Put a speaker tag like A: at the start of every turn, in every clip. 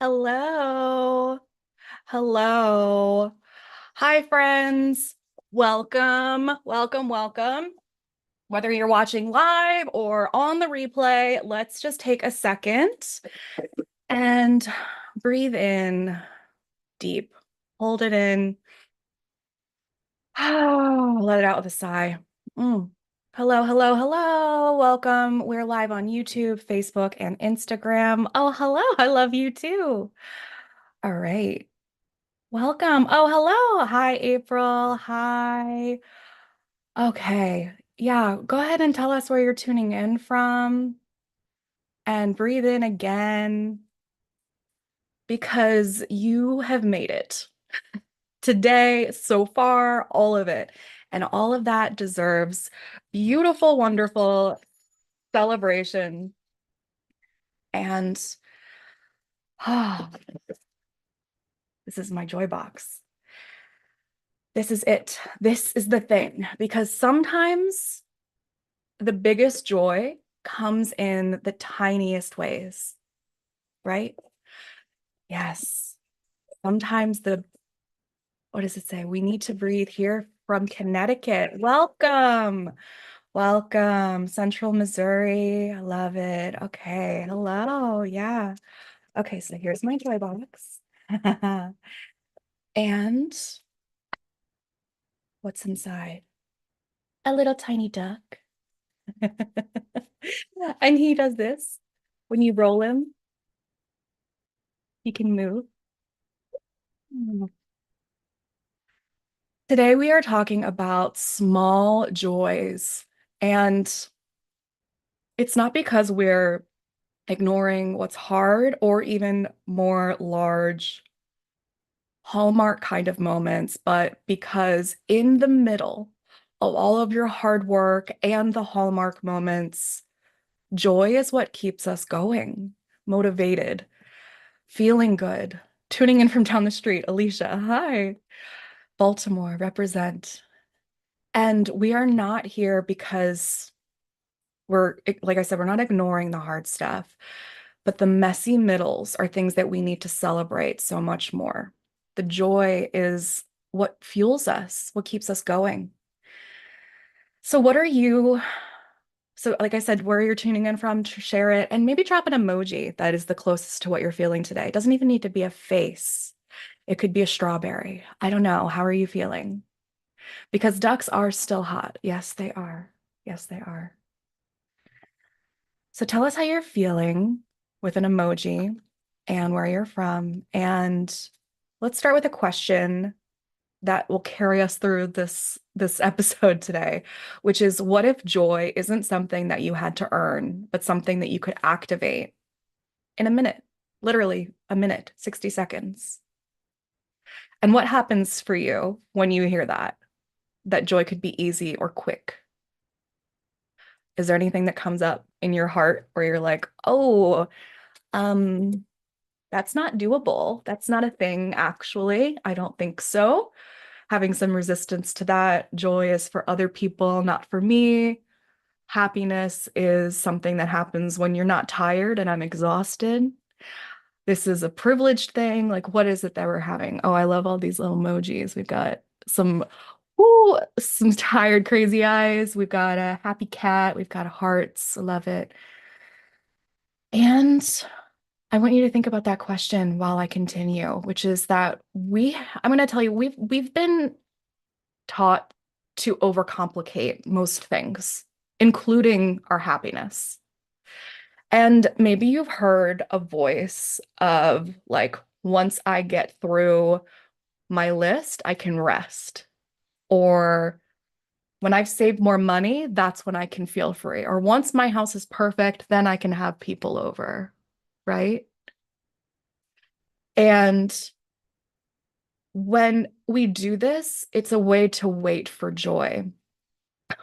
A: Hello. Hello. Hi, friends. Welcome, welcome, welcome. Whether you're watching live or on the replay, let's just take a second and breathe in deep. Hold it in. Let it out with a sigh. Mm. Hello, hello, hello. Welcome. We're live on YouTube, Facebook, and Instagram. Oh, hello. I love you too. All right. Welcome. Oh, hello. Hi, April. Hi. Okay. Yeah, go ahead and tell us where you're tuning in from and breathe in again because you have made it today so far, all of it. And all of that deserves beautiful, wonderful celebration. And ah, this is my joy box. This is it. This is the thing because sometimes the biggest joy comes in the tiniest ways, right? Yes. Sometimes what does it say? We need to breathe here from Connecticut. Welcome. Welcome. Central Missouri. I love it. Okay. Hello. Yeah. Okay. So here's my joy box. And what's inside? A little tiny duck. And he does this. When you roll him, he can move. Today, we are talking about small joys. And it's not because we're ignoring what's hard or even more large Hallmark kind of moments, but because in the middle of all of your hard work and the Hallmark moments, joy is what keeps us going, motivated, feeling good. Tuning in from down the street, Alicia, hi. Baltimore, represent. And we are not here because like I said, we're not ignoring the hard stuff, but the messy middles are things that we need to celebrate so much more. The joy is what fuels us, what keeps us going. So, like I said, where you're tuning in from, to share it and maybe drop an emoji that is the closest to what you're feeling today. It doesn't even need to be a face, it could be a strawberry. I don't know. How are you feeling? Because ducks are still hot. Yes, they are. Yes, they are. So tell us how you're feeling with an emoji and where you're from. And let's start with a question that will carry us through this episode today, which is what if joy isn't something that you had to earn, but something that you could activate in a minute, literally a minute, 60 seconds. And what happens for you when you hear that joy could be easy or quick? Is there anything that comes up in your heart where you're like, oh, um, that's not doable. That's not a thing, actually. I don't think so. Having some resistance to that. Joy is for other people, not for me. Happiness is something that happens when you're not tired and I'm exhausted. This is a privileged thing. Like, what is it that we're having? Oh, I love all these little emojis. We've got some tired, crazy eyes. We've got a happy cat. We've got hearts. I love it. And I want you to think about that question while I continue, which is that I'm going to tell you, we've been taught to overcomplicate most things, including our happiness. And maybe you've heard a voice of like, once I get through my list, I can rest. Or when I've saved more money, that's when I can feel free. Or once my house is perfect, then I can have people over, right? And when we do this, it's a way to wait for joy.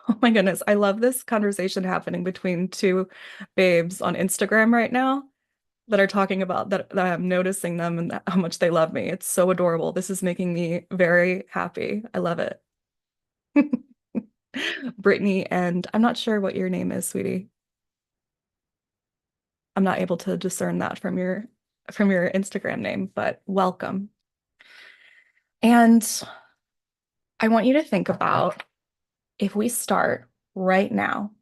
A: Oh my goodness, I love this conversation happening between two babes on Instagram right now that are talking about that I'm noticing them and how much they love me. It's so adorable. This is making me very happy. I love it. Brittany, and I'm not sure what your name is, sweetie. I'm not able to discern that from your. from your Instagram name, but welcome. And I want you to think about if we start right now,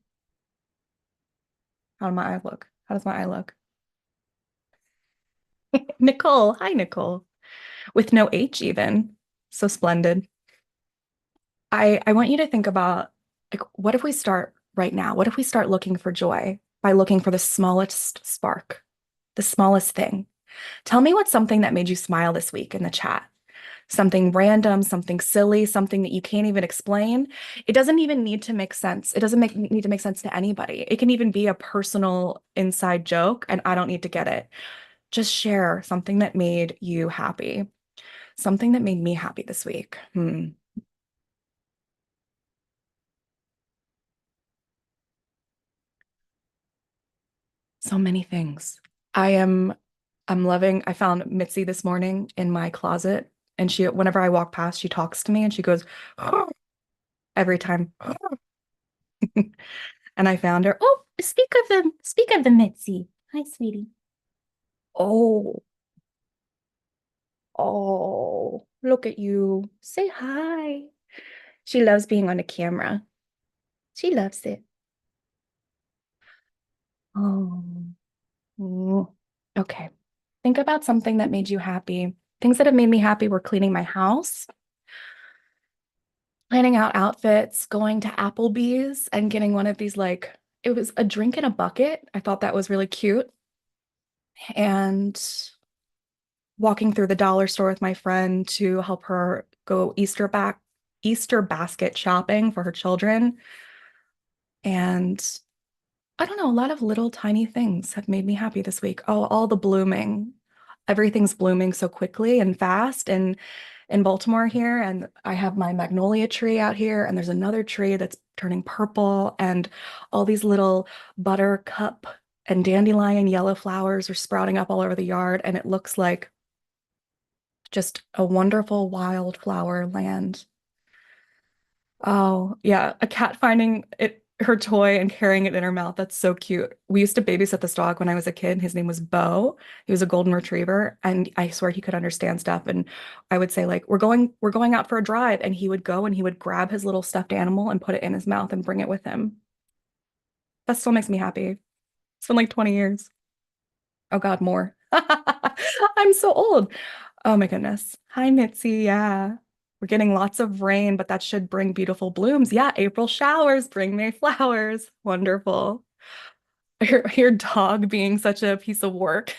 A: how does my eye look? How does my eye look? Nicole. Hi, Nicole. With no H even. So splendid. I want you to think about like what if we start right now? What if we start looking for joy by looking for the smallest spark, the smallest thing? Tell me what's something that made you smile this week in the chat. Something random, something silly, something that you can't even explain. It doesn't even need to make sense. It doesn't need to make sense to anybody. It can even be a personal inside joke, and I don't need to get it. Just share something that made you happy. Something that made me happy this week. So many things. I am I'm loving. I found Mitzi this morning in my closet, and whenever I walk past, she talks to me and she goes every time. And I found her. Oh, speak of the Mitzi. Hi, sweetie. Oh, oh, look at you. Say hi. She loves being on the camera. She loves it. Oh, mm. Okay. Think about something that made you happy. Things that have made me happy were cleaning my house, planning out outfits, going to Applebee's and getting one of these like it was a drink in a bucket. I thought that was really cute. And walking through the dollar store with my friend to help her go Easter basket shopping for her children. And I don't know, a lot of little tiny things have made me happy this week. Oh, all the blooming. Everything's blooming so quickly and fast and in Baltimore here. And I have my magnolia tree out here, and there's another tree that's turning purple, and all these little buttercup and dandelion yellow flowers are sprouting up all over the yard. And it looks like just a wonderful wildflower land. Oh, yeah. A cat finding her toy and carrying it in her mouth. That's so cute. We used to babysit this dog when I was a kid. His name was Bo. He was a golden retriever, and I swear he could understand stuff. And I would say, like, we're going out for a drive, and he would go and he would grab his little stuffed animal and put it in his mouth and bring it with him. That still makes me happy. It's been like 20 years. Oh God, more. I'm so old. Oh my goodness. Hi, Mitzi. Yeah. We're getting lots of rain, but that should bring beautiful blooms. Yeah, April showers bring May flowers. Wonderful. Your dog being such a piece of work.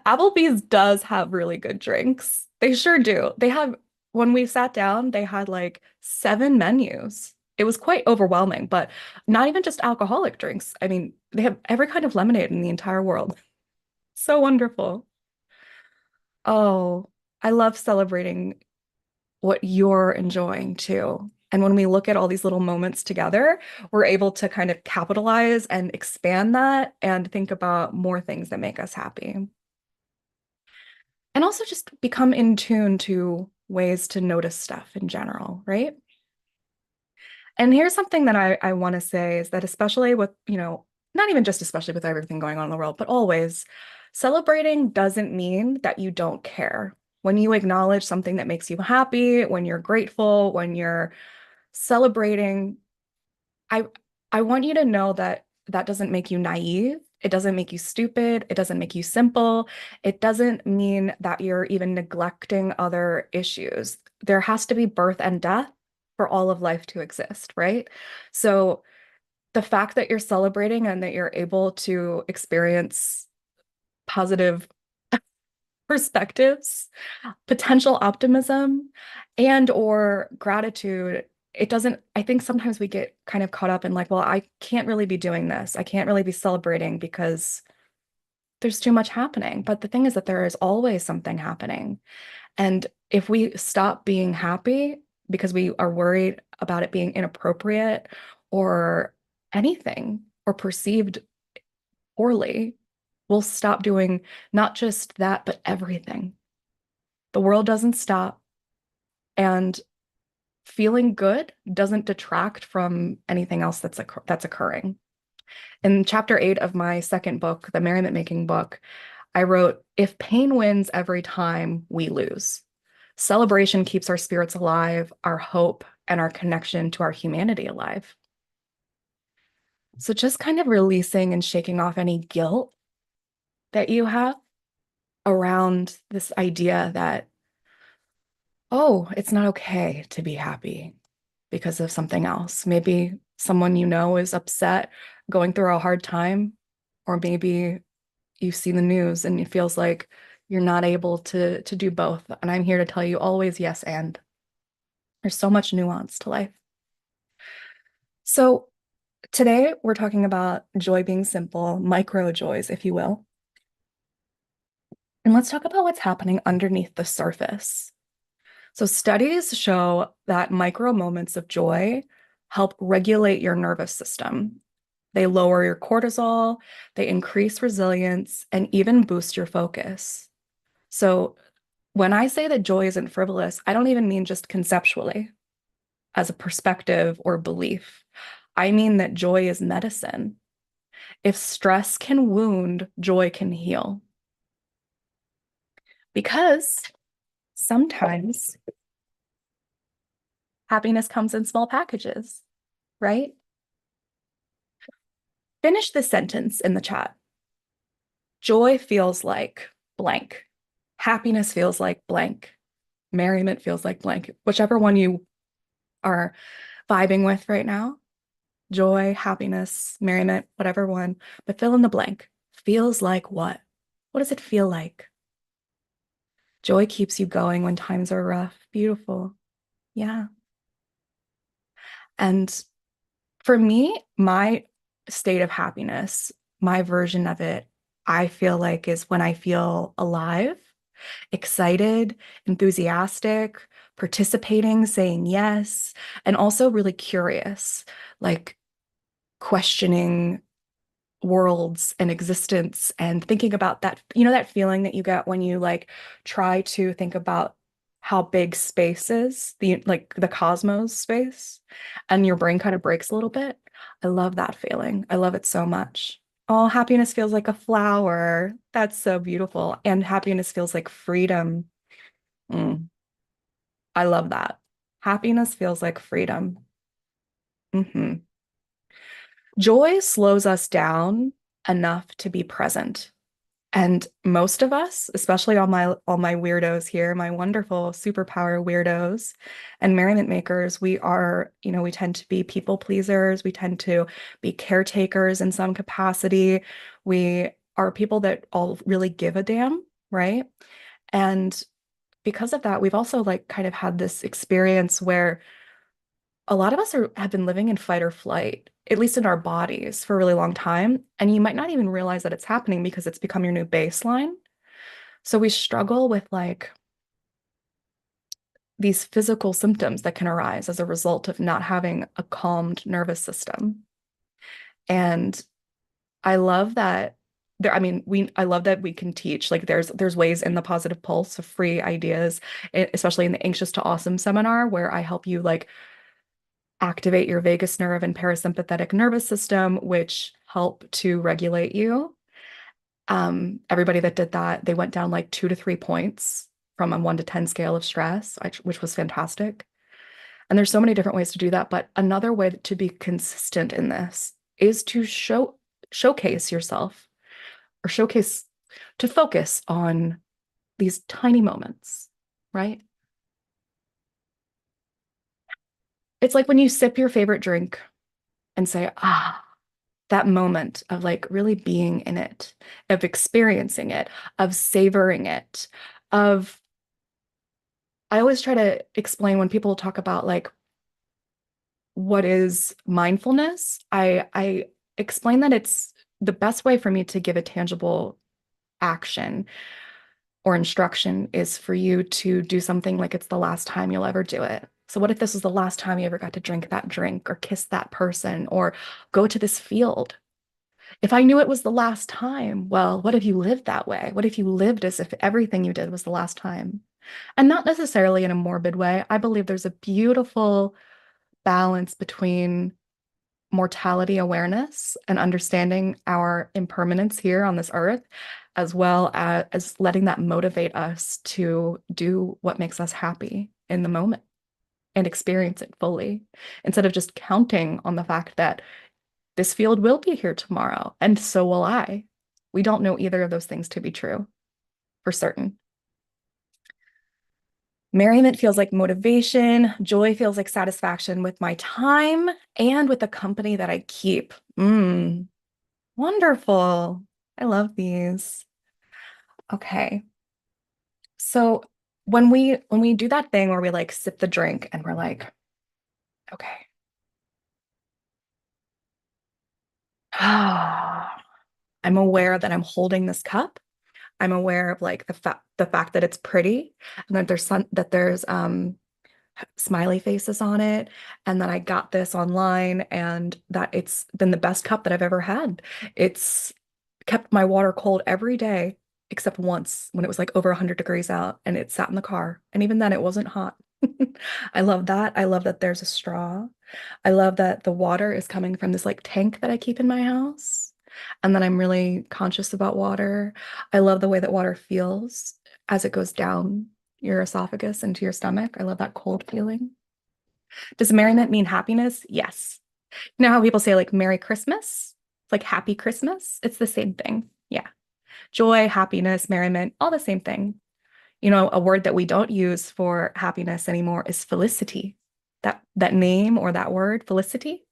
A: Applebee's does have really good drinks. They sure do. When we sat down, they had like 7 menus. It was quite overwhelming, but not even just alcoholic drinks. I mean, they have every kind of lemonade in the entire world. So wonderful. Oh, I love celebrating what you're enjoying too. And when we look at all these little moments together, we're able to kind of capitalize and expand that and think about more things that make us happy. And also just become in tune to ways to notice stuff in general, right? And here's something that I want to say is that especially with, not even just especially with everything going on in the world, but always celebrating doesn't mean that you don't care. When you acknowledge something that makes you happy, when you're grateful, when you're celebrating, I I want you to know that that doesn't make you naive. It doesn't make you stupid. It doesn't make you simple. It doesn't mean that you're even neglecting other issues. There has to be birth and death for all of life to exist, right? So the fact that you're celebrating and that you're able to experience positive perspectives, potential optimism, and or gratitude, I think sometimes we get kind of caught up in like, well, I can't really be doing this. I can't really be celebrating because there's too much happening. But the thing is that there is always something happening. And if we stop being happy because we are worried about it being inappropriate or anything or perceived poorly, we'll stop doing not just that, but everything. The world doesn't stop. And feeling good doesn't detract from anything else that's occurring. In chapter 8 of my second book, the Merriment Making book, I wrote, if pain wins every time, we lose. Celebration keeps our spirits alive, our hope, and our connection to our humanity alive. So just kind of releasing and shaking off any guilt that you have around this idea that, oh, it's not okay to be happy because of something else. Maybe someone you know is upset, going through a hard time, or maybe you see the news and it feels like you're not able to do both. And I'm here to tell you always yes and. There's so much nuance to life. So today we're talking about joy being simple, micro joys, if you will. And let's talk about what's happening underneath the surface. So studies show that micro moments of joy help regulate your nervous system. They lower your cortisol, they increase resilience, and even boost your focus. So when I say that joy isn't frivolous, I don't even mean just conceptually as a perspective or belief. I mean that joy is medicine. If stress can wound, joy can heal. Because sometimes happiness comes in small packages, right? Finish the sentence in the chat. Joy feels like blank. Happiness feels like blank. Merriment feels like blank. Whichever one you are vibing with right now, joy, happiness, merriment, whatever one, but fill in the blank. Feels like what? What does it feel like? Joy keeps you going when times are rough. Beautiful. Yeah. And for me, my state of happiness, my version of it, I feel like is when I feel alive, excited, enthusiastic, participating, saying yes, and also really curious, like questioning worlds and existence and thinking about that, that feeling that you get when you like try to think about how big space is, the cosmos space, and your brain kind of breaks a little bit. I love that feeling. I love it so much. Oh, happiness feels like a flower. That's so beautiful. And happiness feels like freedom. Mm, I love that. Happiness feels like freedom. Mhm. Joy slows us down enough to be present. And most of us, especially all my weirdos here, my wonderful superpower weirdos and merriment makers, we tend to be people pleasers. We tend to be caretakers in some capacity. We are people that all really give a damn, right? And because of that, we've also like kind of had this experience where a lot of us have been living in fight or flight, at least in our bodies, for a really long time. And you might not even realize that it's happening because it's become your new baseline. So we struggle with like these physical symptoms that can arise as a result of not having a calmed nervous system. And I love that I love that we can teach, like there's ways in the Positive Pulse of free ideas, especially in the Anxious to Awesome seminar, where I help you like activate your vagus nerve and parasympathetic nervous system, which help to regulate you. Everybody that did that, they went down like 2 to 3 points from a 1 to 10 scale of stress, which was fantastic. And there's so many different ways to do that. But another way to be consistent in this is to showcase yourself or showcase to focus on these tiny moments, right? It's like when you sip your favorite drink and say, ah, that moment of like really being in it, of experiencing it, of savoring it, of I always try to explain when people talk about like what is mindfulness, I explain that it's the best way for me to give a tangible action or instruction is for you to do something like it's the last time you'll ever do it. So what if this was the last time you ever got to drink that drink or kiss that person or go to this field? If I knew it was the last time, well, what if you lived that way? What if you lived as if everything you did was the last time? And not necessarily in a morbid way. I believe there's a beautiful balance between mortality awareness and understanding our impermanence here on this earth, as well as letting that motivate us to do what makes us happy in the moment and experience it fully, instead of just counting on the fact that this field will be here tomorrow, and so will I. We don't know either of those things to be true for certain. Merriment feels like motivation. Joy feels like satisfaction with my time and with the company that I keep. Wonderful. I love these. Okay. So when we do that thing where we like sip the drink and we're like, okay, I'm aware that I'm holding this cup. I'm aware of like the fact that it's pretty and that there's smiley faces on it, and that I got this online, and that it's been the best cup that I've ever had. It's kept my water cold every day, except once when it was like over 100 degrees out and it sat in the car. And even then, it wasn't hot. I love that. I love that there's a straw. I love that the water is coming from this like tank that I keep in my house, and that I'm really conscious about water. I love the way that water feels as it goes down your esophagus into your stomach. I love that cold feeling. Does merriment mean happiness? Yes. You know how people say like Merry Christmas? Like Happy Christmas? It's the same thing. Yeah. Joy, happiness, merriment, all the same thing. You know, a word that we don't use for happiness anymore is felicity. That name or that word, felicity,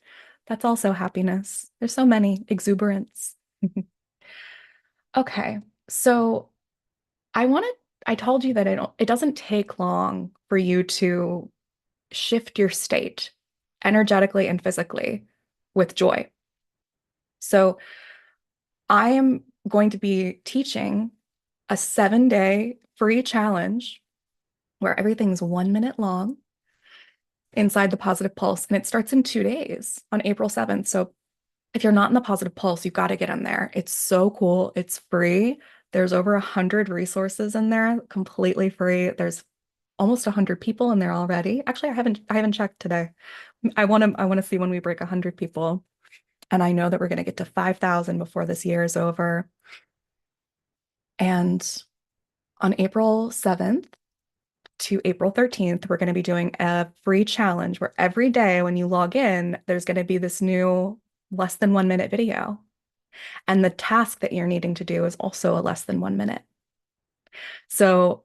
A: that's also happiness. There's so many exuberance. Okay. So I told you that it doesn't take long for you to shift your state energetically and physically with joy. So I am going to be teaching a 7-day free challenge where everything's 1 minute long inside the Positive Pulse. And it starts in 2 days on April 7th. So if you're not in the Positive Pulse, you've got to get in there. It's so cool. It's free. There's over 100 resources in there, completely free. There's almost 100 people in there already. Actually, I haven't checked today. I want to see when we break 100 people. And I know that we're going to get to 5,000 before this year is over. And on April 7th to April 13th, we're going to be doing a free challenge where every day when you log in, there's going to be this new less than 1 minute video. And the task that you're needing to do is also a less than 1 minute. So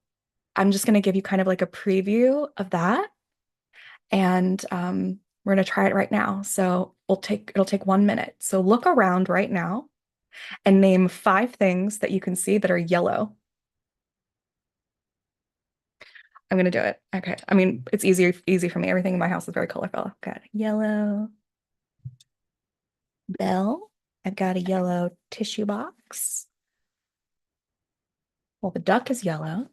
A: I'm just going to give you kind of like a preview of that. And we're going to try it right now. So it'll take 1 minute. So look around right now and name 5 things that you can see that are yellow. I'm going to do it. Okay. I mean, it's easy for me. Everything in my house is very colorful. Got a yellow bell. I've got a yellow tissue box. Well, the duck is yellow.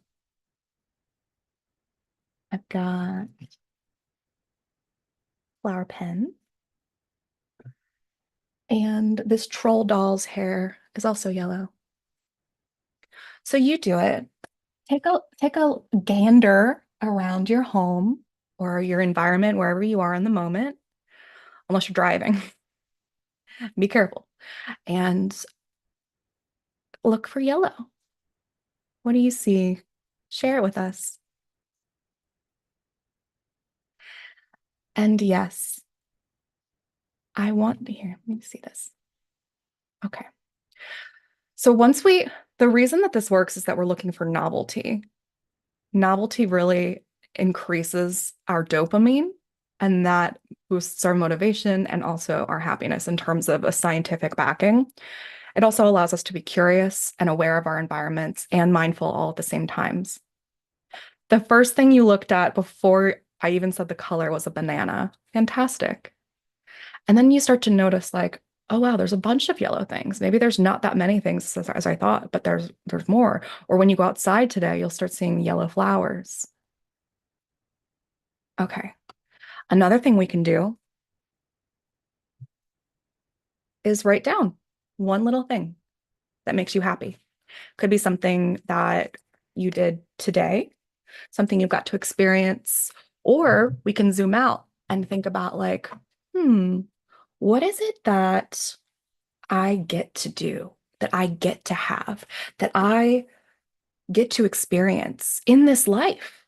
A: I've got flower pen. And this troll doll's hair is also yellow. So you do it. Take a gander around your home or your environment, wherever you are in the moment, unless you're driving. Be careful. And look for yellow. What do you see? Share it with us. And yes, I want to hear. Let me see this. Okay. So the reason that this works is that we're looking for novelty. Novelty really increases our dopamine, and that boosts our motivation and also our happiness in terms of a scientific backing. It also allows us to be curious and aware of our environments and mindful all at the same times. The first thing you looked at before I even said the color was a banana. Fantastic. And then you start to notice like, oh wow, there's a bunch of yellow things. Maybe there's not that many things as I thought, but there's more. Or when you go outside today, you'll start seeing yellow flowers. Okay. Another thing we can do is write down one little thing that makes you happy. Could be something that you did today, something you got to experience, or we can zoom out and think about like, What is it that I get to do, that I get to have, that I get to experience in this life,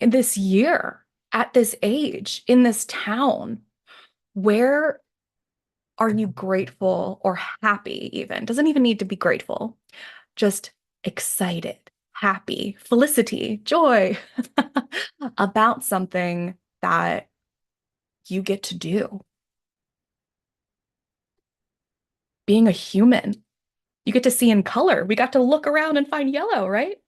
A: in this year, at this age, in this town? Where are you grateful or happy even? Doesn't even need to be grateful, just excited, happy, felicity, joy about something that you get to do. Being a human, you get to see in color. We got to look around and find yellow, right?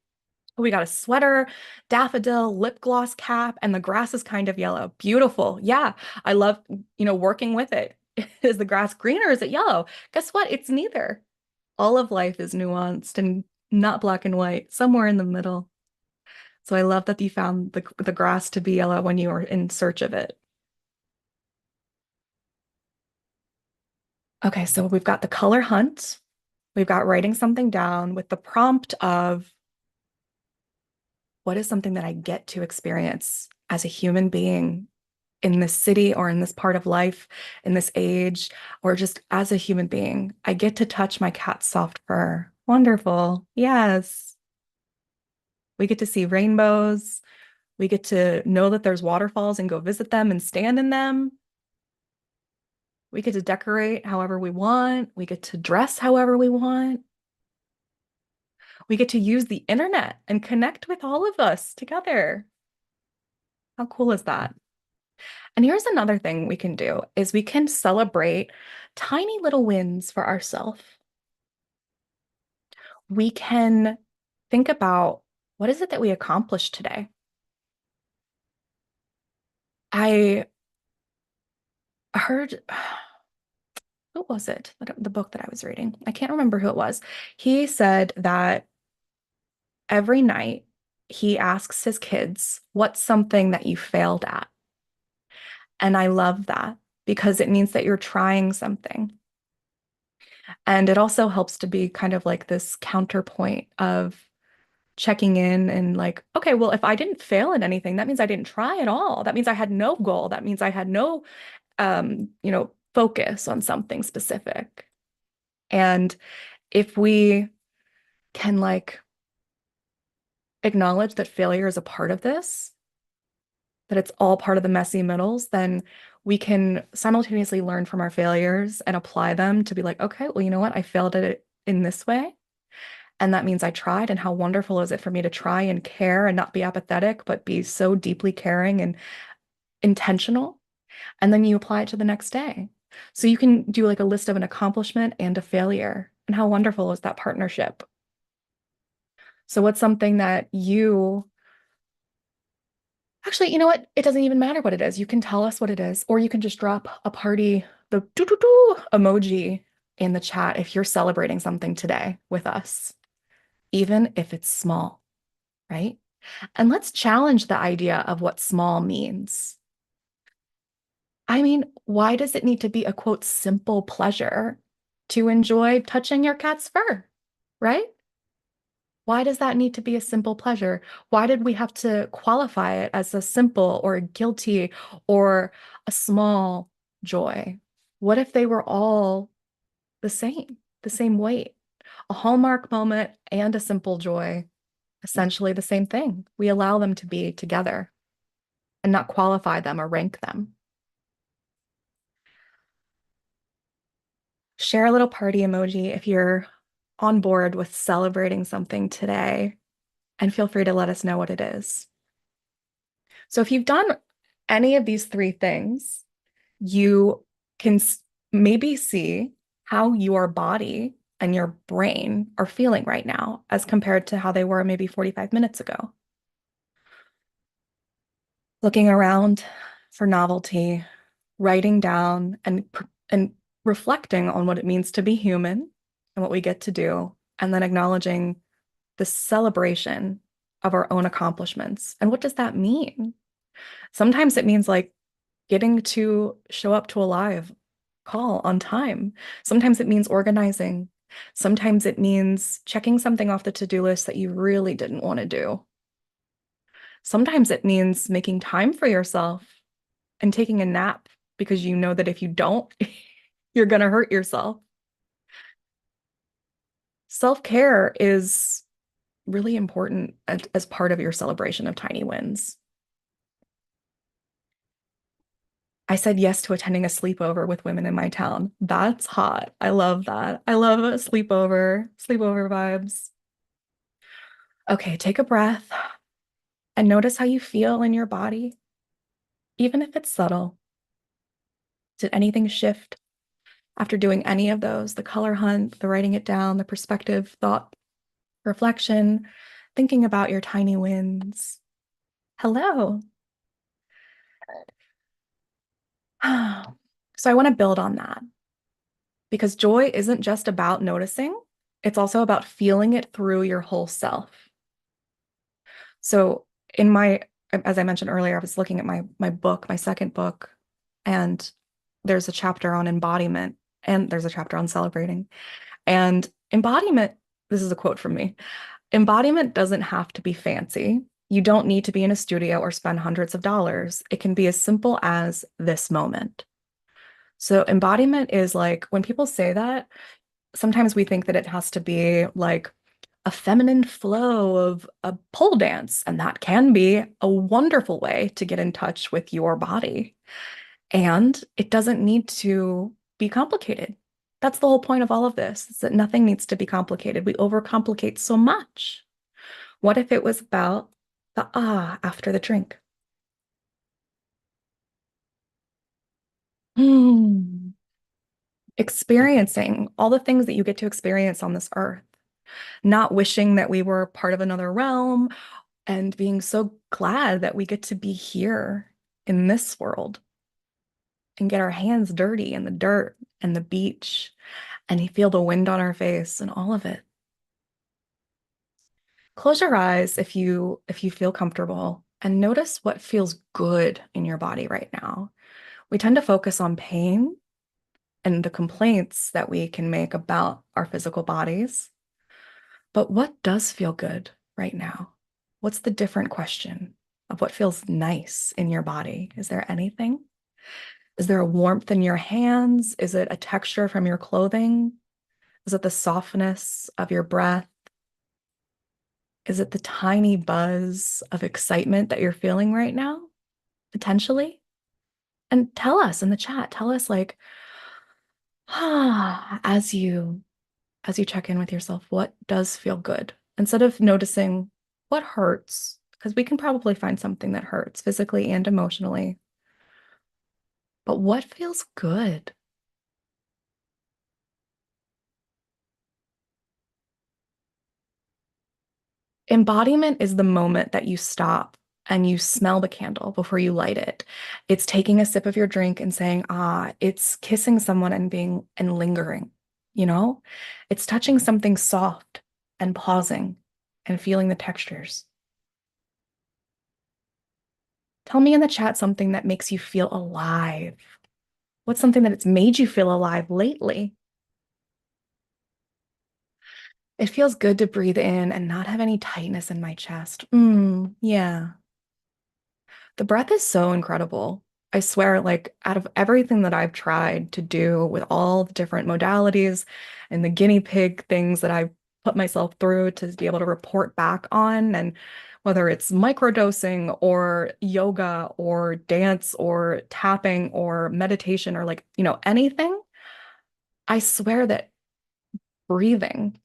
A: We got a sweater, daffodil, lip gloss cap, and the grass is kind of yellow. Beautiful. Yeah, I love, working with it. Is the grass green or is it yellow? Guess what? It's neither. All of life is nuanced and not black and white, somewhere in the middle. So I love that you found the grass to be yellow when you were in search of it. Okay, so we've got the color hunt. We've got writing something down with the prompt of what is something that I get to experience as a human being in this city or in this part of life, in this age, or just as a human being. I get to touch my cat's soft fur. Wonderful. Yes. We get to see rainbows. We get to know that there's waterfalls and go visit them and stand in them. We get to decorate however we want. We get to dress however we want. We get to use the internet and connect with all of us together. How cool is that? And here's another thing we can do is we can celebrate tiny little wins for ourselves. We can think about what is it that we accomplished today? I heard, who was it? The book that I was reading. I can't remember who it was. He said that every night he asks his kids, what's something that you failed at? And I love that because it means that you're trying something. And it also helps to be kind of like this counterpoint of checking in and like, okay, well, if I didn't fail at anything, that means I didn't try at all. That means I had no goal. That means I had no, focus on something specific. And if we can like acknowledge that failure is a part of this, that it's all part of the messy middles, then we can simultaneously learn from our failures and apply them to be like, okay, well, you know what? I failed at it in this way. And that means I tried. And how wonderful is it for me to try and care and not be apathetic, but be so deeply caring and intentional? And then you apply it to the next day. So you can do like a list of an accomplishment and a failure. And how wonderful is that partnership? So what's something that you actually, you know what? It doesn't even matter what it is. You can tell us what it is, or you can just drop a party, the doo doo doo emoji in the chat if you're celebrating something today with us, even if it's small, right? And let's challenge the idea of what small means. I mean, why does it need to be a quote, simple pleasure to enjoy touching your cat's fur, right? Why does that need to be a simple pleasure? Why did we have to qualify it as a simple or a guilty or a small joy? What if they were all the same weight? A hallmark moment and a simple joy, essentially the same thing. We allow them to be together and not qualify them or rank them. Share a little party emoji if you're on board with celebrating something today, and feel free to let us know what it is. So if you've done any of these three things, you can maybe see how your body and your brain are feeling right now as compared to how they were maybe 45 minutes ago. Looking around for novelty, writing down and reflecting on what it means to be human and what we get to do, and then acknowledging the celebration of our own accomplishments. And what does that mean? Sometimes it means like getting to show up to a live call on time. Sometimes it means organizing. Sometimes it means checking something off the to-do list that you really didn't want to do. Sometimes it means making time for yourself and taking a nap because you know that if you don't, you're going to hurt yourself. Self-care is really important as part of your celebration of tiny wins. I said yes to attending a sleepover with women in my town. That's hot. I love that. I love a sleepover vibes. Okay, take a breath and notice how you feel in your body, even if it's subtle. Did anything shift after doing any of those? The color hunt, the writing it down, the perspective, thought, reflection, thinking about your tiny wins. Hello. So I want to build on that because joy isn't just about noticing, it's also about feeling it through your whole self. So in my, as I mentioned earlier, I was looking at my book, my second book, and there's a chapter on embodiment and there's a chapter on celebrating. And embodiment, this is a quote from me. Embodiment doesn't have to be fancy. You don't need to be in a studio or spend hundreds of dollars. It can be as simple as this moment. So embodiment is like when people say that, sometimes we think that it has to be like a feminine flow of a pole dance, and that can be a wonderful way to get in touch with your body. And it doesn't need to be complicated. That's the whole point of all of this, is that nothing needs to be complicated. We overcomplicate so much. What if it was about the after the drink? Hmm. Experiencing all the things that you get to experience on this earth, not wishing that we were part of another realm, and being so glad that we get to be here in this world and get our hands dirty in the dirt and the beach and you feel the wind on our face and all of it. Close your eyes if you feel comfortable and notice what feels good in your body right now. We tend to focus on pain and the complaints that we can make about our physical bodies. But what does feel good right now? What's the different question of what feels nice in your body? Is there anything? Is there a warmth in your hands? Is it a texture from your clothing? Is it the softness of your breath? Is it the tiny buzz of excitement that you're feeling right now? Potentially? And tell us in the chat, tell us like, as you check in with yourself, what does feel good? Instead of noticing what hurts, because we can probably find something that hurts physically and emotionally, but what feels good? Embodiment is the moment that you stop and you smell the candle before you light it. It's taking a sip of your drink and saying, it's kissing someone and being and lingering, you know? It's touching something soft and pausing and feeling the textures. Tell me in the chat something that makes you feel alive. What's something that it's made you feel alive lately? It feels good to breathe in and not have any tightness in my chest. Yeah. The breath is so incredible. I swear, like, out of everything that I've tried to do with all the different modalities and the guinea pig things that I've put myself through to be able to report back on, and whether it's microdosing or yoga or dance or tapping or meditation or like, anything, I swear that breathing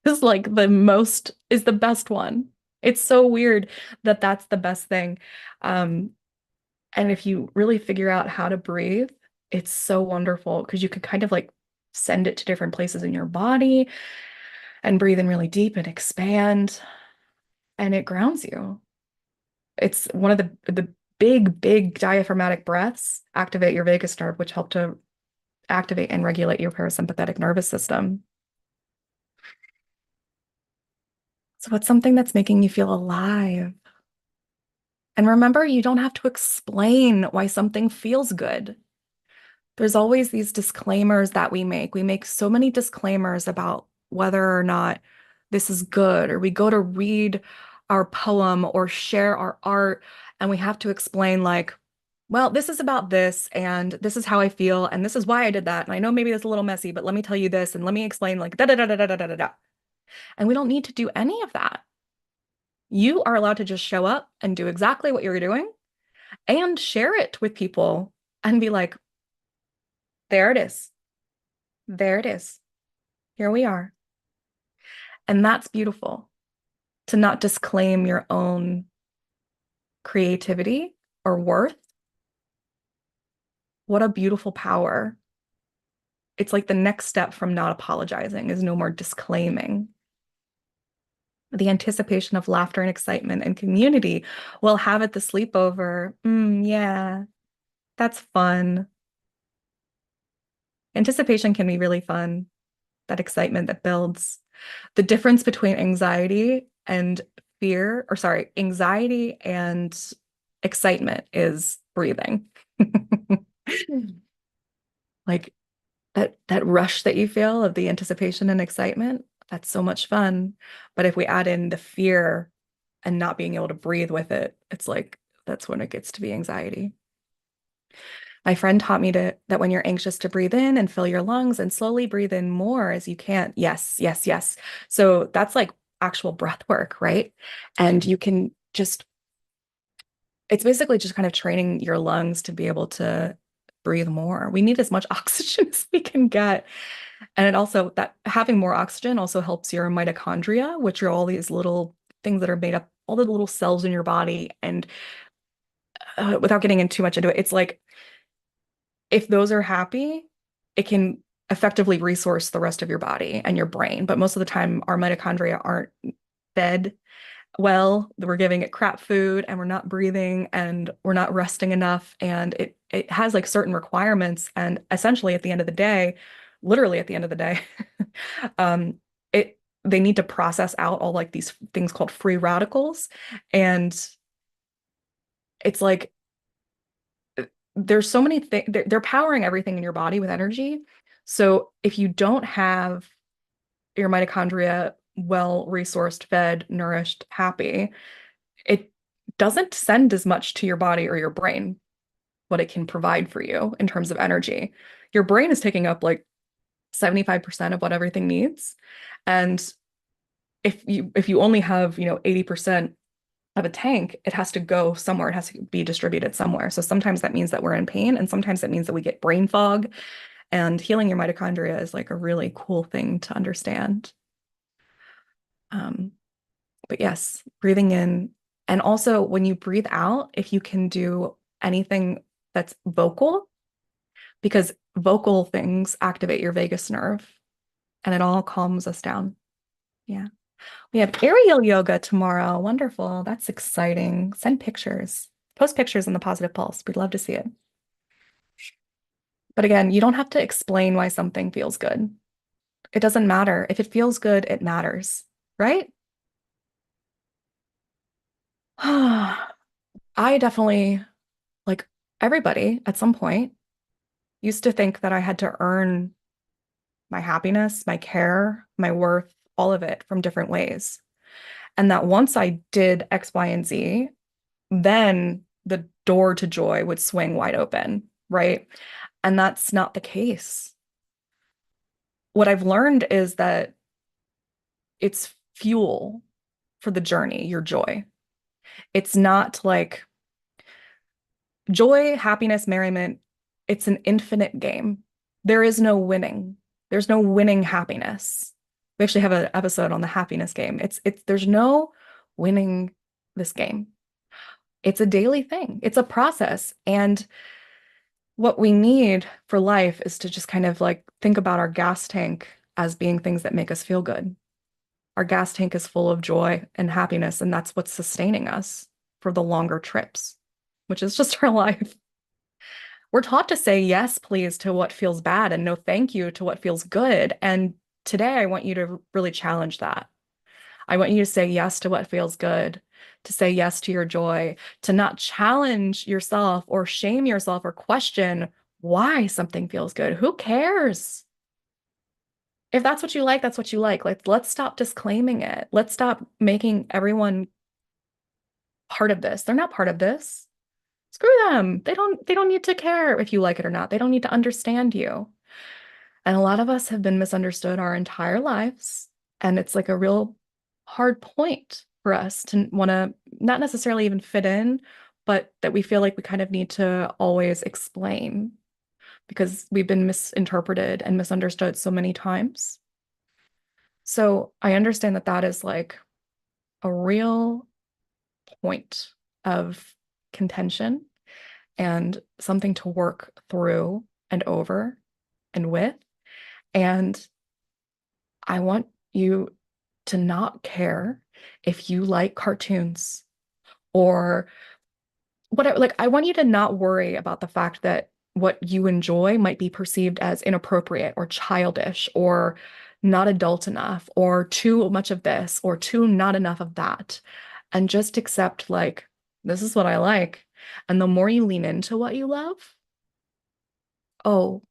A: is the best one. It's so weird that that's the best thing. Um, And if you really figure out how to breathe, it's so wonderful because you can kind of like send it to different places in your body and breathe in really deep and expand, and it grounds you. It's one of the big diaphragmatic breaths activate your vagus nerve, which help to activate and regulate your parasympathetic nervous system. So it's something that's making you feel alive. And remember, you don't have to explain why something feels good. There's always these disclaimers that we make. We make so many disclaimers about whether or not this is good, or we go to read our poem or share our art, and we have to explain, like, well, this is about this, and this is how I feel, and this is why I did that. And I know maybe that's a little messy, but let me tell you this, and let me explain like da da da da da da da da. Da. And we don't need to do any of that. You are allowed to just show up and do exactly what you're doing and share it with people and be like, there it is. There it is. Here we are. And that's beautiful to not disclaim your own creativity or worth. What a beautiful power. It's like the next step from not apologizing is no more disclaiming. The anticipation of laughter and excitement and community. We'll have it the sleepover. Yeah, that's fun. Anticipation can be really fun. That excitement that builds. The difference between anxiety and fear, or sorry, anxiety and excitement is breathing. Like that rush that you feel of the anticipation and excitement, that's so much fun. But if we add in the fear and not being able to breathe with it, it's like that's when it gets to be anxiety. My friend taught me that when you're anxious to breathe in and fill your lungs and slowly breathe in more as you can. Yes, yes, yes. So that's like actual breath work, right? And you can just, it's basically just kind of training your lungs to be able to breathe more. We need as much oxygen as we can get. And it also, that having more oxygen also helps your mitochondria, which are all these little things that are made up, all the little cells in your body. And without getting in too much into it, it's like if those are happy, it can effectively resource the rest of your body and your brain. But most of the time, our mitochondria aren't fed well. We're giving it crap food and we're not breathing and we're not resting enough. And it has like certain requirements. And essentially at the end of the day, literally at the end of the day, um, they need to process out all like these things called free radicals. And it's like there's so many things they're powering everything in your body with energy. So if you don't have your mitochondria well resourced, fed, nourished, happy, it doesn't send as much to your body or your brain what it can provide for you in terms of energy. Your brain is taking up like 75% of what everything needs. And if you only have, 80% of a tank, it has to go somewhere. It has to be distributed somewhere. So sometimes that means that we're in pain, and sometimes that means that we get brain fog. And healing your mitochondria is like a really cool thing to understand. Um, but yes, breathing in. And also, when you breathe out, if you can do anything that's vocal, because vocal things activate your vagus nerve and it all calms us down. Yeah. We have aerial yoga tomorrow. Wonderful. That's exciting. Send pictures. Post pictures in the Positive Pulse. We'd love to see it. But again, you don't have to explain why something feels good. It doesn't matter. If it feels good, it matters, right? I definitely, like everybody at some point, used to think that I had to earn my happiness, my care, my worth, all of it from different ways. And that once I did X, Y, and Z, then the door to joy would swing wide open, right? And that's not the case. What I've learned is that it's fuel for the journey, your joy. It's not like joy, happiness, merriment. It's an infinite game. There is no winning. There's no winning happiness. We actually have an episode on the happiness game. There's no winning this game. It's a daily thing. It's a process. And what we need for life is to just kind of like think about our gas tank as being things that make us feel good. Our gas tank is full of joy and happiness, and that's what's sustaining us for the longer trips, which is just our life. We're taught to say yes, please, to what feels bad and no thank you to what feels good. And today I want you to really challenge that. I want you to say yes to what feels good, to say yes to your joy, to not challenge yourself or shame yourself or question why something feels good. Who cares? If that's what you like, that's what you like. Like, let's stop disclaiming it. Let's stop making everyone part of this. They're not part of this. Screw them. They don't need to care if you like it or not. They don't need to understand you. And a lot of us have been misunderstood our entire lives. And it's like a real hard point for us to want to not necessarily even fit in, but that we feel like we kind of need to always explain because we've been misinterpreted and misunderstood so many times. So I understand that that is like a real point of contention and something to work through and over and with. And I want you to not care if you like cartoons or whatever. Like, I want you to not worry about the fact that what you enjoy might be perceived as inappropriate or childish or not adult enough or too much of this or too not enough of that. And just accept, like, this is what I like. And the more you lean into what you love, oh,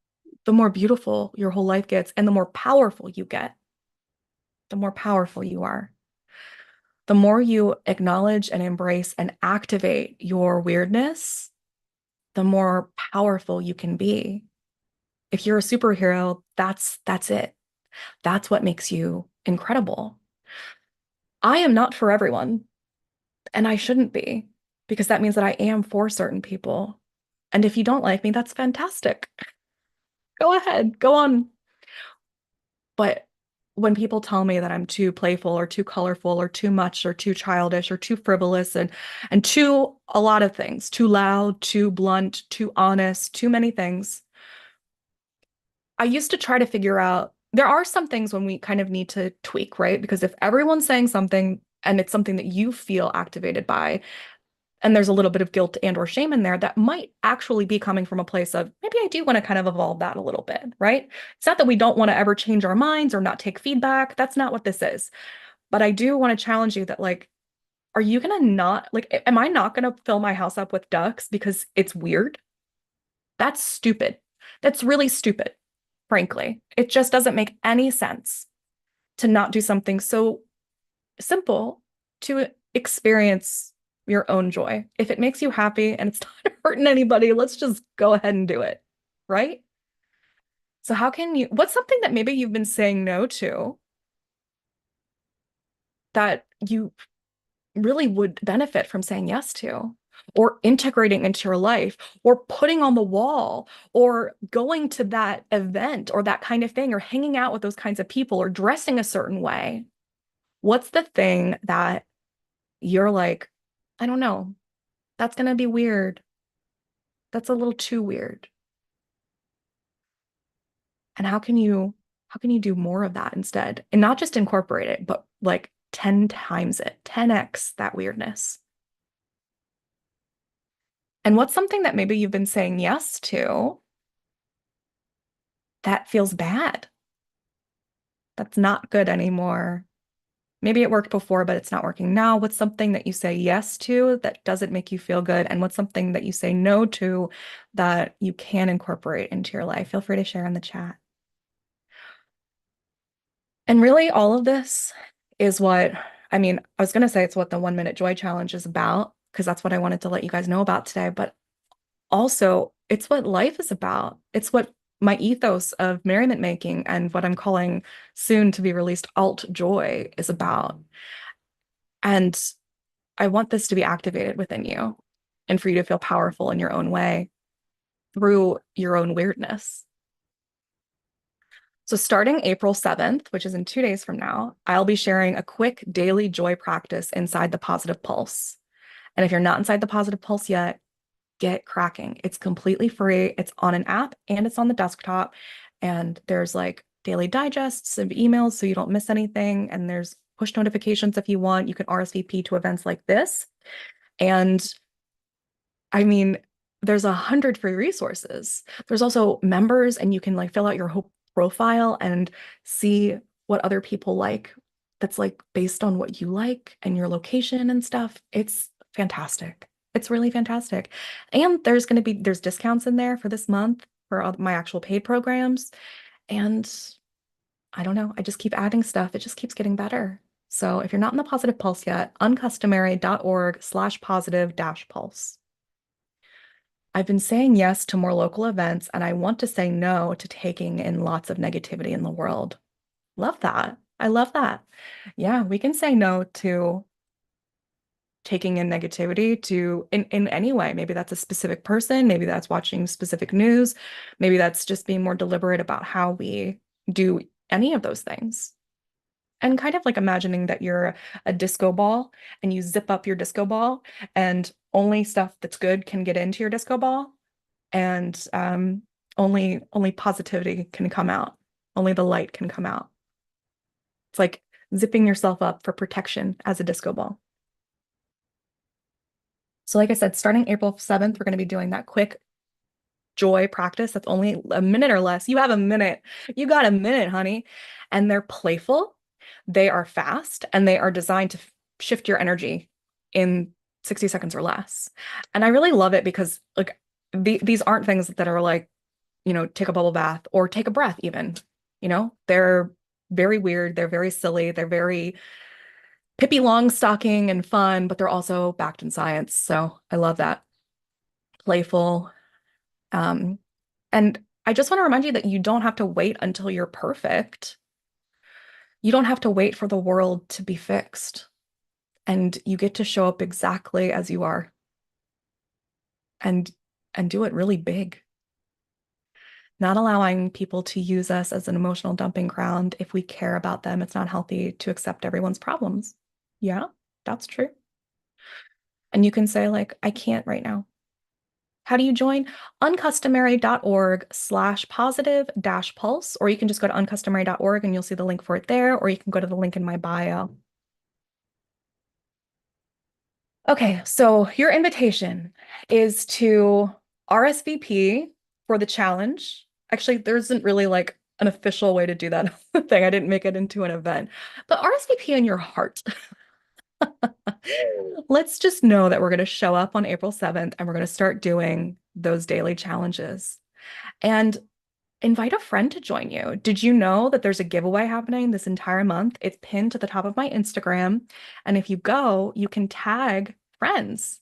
A: the more beautiful your whole life gets and the more powerful you get, the more powerful you are. The more you acknowledge and embrace and activate your weirdness, the more powerful you can be. If you're a superhero, that's it. That's what makes you incredible. I am not for everyone, and I shouldn't be, because that means that I am for certain people. And if you don't like me, that's fantastic. Go ahead, go on. But when people tell me that I'm too playful or too colorful or too much or too childish or too frivolous and too a lot of things, too loud, too blunt, too honest, too many things, I used to try to figure out there are some things when we kind of need to tweak, right? Because if everyone's saying something and it's something that you feel activated by, and there's a little bit of guilt and or shame in there, that might actually be coming from a place of maybe I do want to kind of evolve that a little bit, right? It's not that we don't want to ever change our minds or not take feedback. That's not what this is. But I do want to challenge you that, like, are you gonna not like, am I not gonna fill my house up with ducks because it's weird? That's stupid. That's really stupid, frankly. It just doesn't make any sense to not do something so simple to experience your own joy. If it makes you happy and it's not hurting anybody, let's just go ahead and do it, right? So how can you, what's something that maybe you've been saying no to that you really would benefit from saying yes to, or integrating into your life, or putting on the wall, or going to that event or that kind of thing, or hanging out with those kinds of people, or dressing a certain way? What's the thing that you're like, I don't know, that's going to be weird. That's a little too weird. And how can you do more of that instead? And not just incorporate it, but like 10 times it, 10x that weirdness. And what's something that maybe you've been saying yes to that feels bad? That's not good anymore. Maybe it worked before, but it's not working now. What's something that you say yes to that doesn't make you feel good? And what's something that you say no to that you can incorporate into your life? Feel free to share in the chat. And really, all of this is what, I mean, I was going to say it's what the 1 minute joy challenge is about, because that's what I wanted to let you guys know about today. But also, it's what life is about. It's what my ethos of merriment making and what I'm calling soon to be released alt joy is about. And I want this to be activated within you and for you to feel powerful in your own way through your own weirdness. So, starting April 7th, which is in 2 days from now, I'll be sharing a quick daily joy practice inside the Positive Pulse. And if you're not inside the Positive Pulse yet, get cracking. It's completely free. It's on an app and it's on the desktop. And there's like daily digests of emails so you don't miss anything. And there's push notifications if you want. You can RSVP to events like this. And I mean, there's 100 free resources. There's also members, and you can like fill out your whole profile and see what other people like. That's like based on what you like and your location and stuff. It's fantastic. It's really fantastic. And there's discounts in there for this month for my actual paid programs. And I don't know, I just keep adding stuff. It just keeps getting better. So if you're not in the Positive Pulse yet, uncustomary.org/positive-pulse. I've been saying yes to more local events, and I want to say no to taking in lots of negativity in the world. Love that. I love that. Yeah, we can say no to taking in negativity to in any way. Maybe that's a specific person, maybe that's watching specific news, maybe that's just being more deliberate about how we do any of those things. And kind of like imagining that you're a disco ball and you zip up your disco ball and only stuff that's good can get into your disco ball and only positivity can come out. Only the light can come out. It's like zipping yourself up for protection as a disco ball. So like I said, starting April 7th, we're going to be doing that quick joy practice that's only a minute or less. You have a minute. You got a minute, honey. And they're playful, they are fast, and they are designed to shift your energy in 60 seconds or less. And I really love it because like these aren't things that are like, take a bubble bath or take a breath even. They're very weird, they're very silly, they're very Pippi Longstocking and fun, but they're also backed in science. So I love that. Playful. Um, and I just want to remind you that you don't have to wait until you're perfect. You don't have to wait for the world to be fixed. And you get to show up exactly as you are and do it really big. Not allowing people to use us as an emotional dumping ground. If we care about them, it's not healthy to accept everyone's problems. Yeah, that's true. And you can say, like, I can't right now. How do you join? Uncustomary.org/positive-pulse, or you can just go to uncustomary.org and you'll see the link for it there, or you can go to the link in my bio. Okay, so your invitation is to RSVP for the challenge. Actually, there isn't really like an official way to do that thing. I didn't make it into an event, but RSVP in your heart. Let's just know that we're going to show up on April 7th and we're going to start doing those daily challenges. And invite a friend to join you. Did you know that there's a giveaway happening this entire month? It's pinned to the top of my Instagram. And if you go, you can tag friends.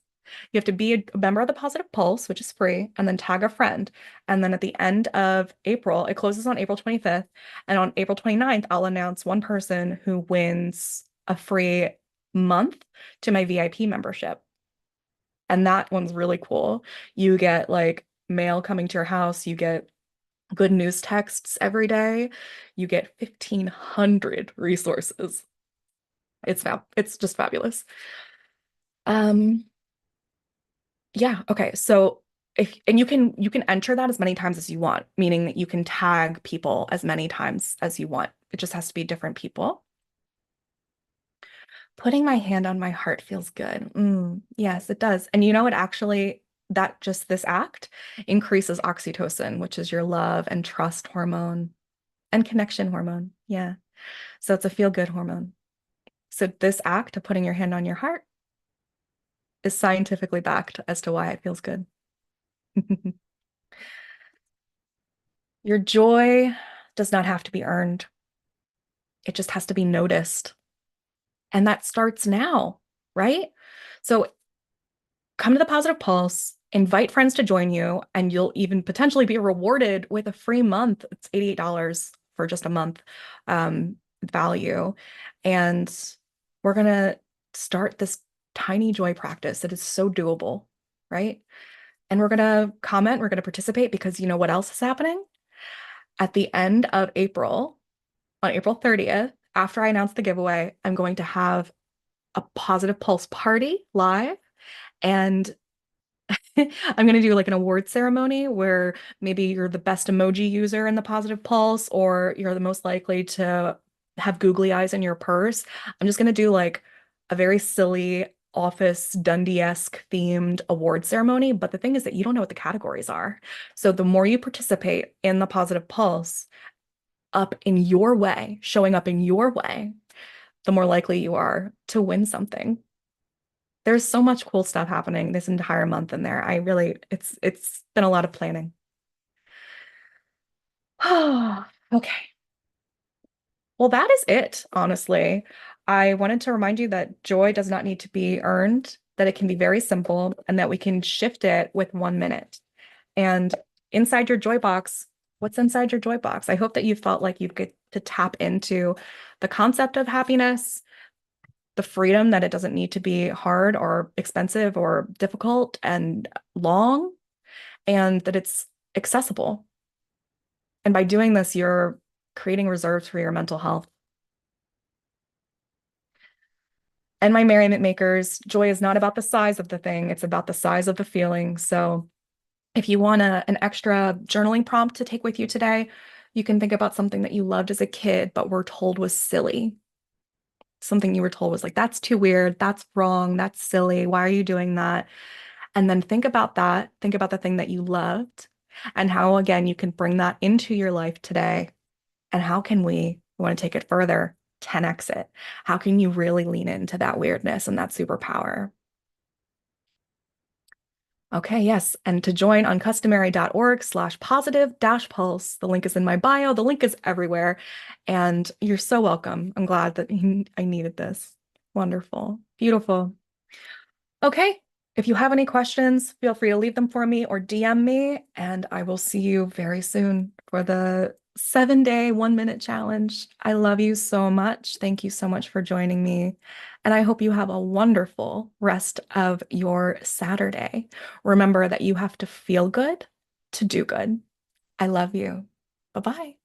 A: You have to be a member of the Positive Pulse, which is free, and then tag a friend. And then at the end of April, it closes on April 25th. And on April 29th, I'll announce one person who wins a free month to my VIP membership. And that one's really cool. You get like mail coming to your house, you get good news texts every day. You get 1,500 resources. It's just fabulous. Um, yeah, okay. So you can enter that as many times as you want, meaning that you can tag people as many times as you want. It just has to be different people. Putting my hand on my heart feels good. Yes, it does. And it actually, that just this act increases oxytocin, which is your love and trust hormone and connection hormone. Yeah. So it's a feel-good hormone. So this act of putting your hand on your heart is scientifically backed as to why it feels good. Your joy does not have to be earned. It just has to be noticed. And that starts now, right? So come to the Positive Pulse, invite friends to join you, and you'll even potentially be rewarded with a free month. It's $88 for just a month value. And we're going to start this tiny joy practice that is so doable, right? And we're going to comment, we're going to participate because you know what else is happening? At the end of April, on April 30th, after I announce the giveaway, I'm going to have a Positive Pulse party live. And I'm going to do like an award ceremony where maybe you're the best emoji user in the Positive Pulse, or you're the most likely to have googly eyes in your purse. I'm just going to do like a very silly office Dundee-esque themed award ceremony. But the thing is that you don't know what the categories are. So the more you participate in the Positive Pulse up in your way, showing up in your way, the more likely you are to win something. There's so much cool stuff happening this entire month in there. It's been a lot of planning. Oh, okay. Well, that is it, honestly. I wanted to remind you that joy does not need to be earned, that it can be very simple, and that we can shift it with 1 minute. And inside your joy box, what's inside your joy box? I hope that you felt like you get to tap into the concept of happiness, the freedom that it doesn't need to be hard or expensive or difficult and long, and that it's accessible. And by doing this, you're creating reserves for your mental health. And my merriment makers, joy is not about the size of the thing, it's about the size of the feeling. So if you want an extra journaling prompt to take with you today, you can think about something that you loved as a kid, but were told was silly. Something you were told was like, that's too weird, that's wrong, that's silly. Why are you doing that? And then think about that. Think about the thing that you loved and how, again, you can bring that into your life today. And how can we want to take it further, 10x it? How can you really lean into that weirdness and that superpower? Okay, yes. And to join on customary.org/positive dash pulse. The link is in my bio. The link is everywhere. And you're so welcome. I'm glad that I needed this. Wonderful. Beautiful. Okay. If you have any questions, feel free to leave them for me or DM me, and I will see you very soon for the 7-day, 1-minute challenge. I love you so much. Thank you so much for joining me. And I hope you have a wonderful rest of your Saturday. Remember that you have to feel good to do good. I love you. Bye-bye.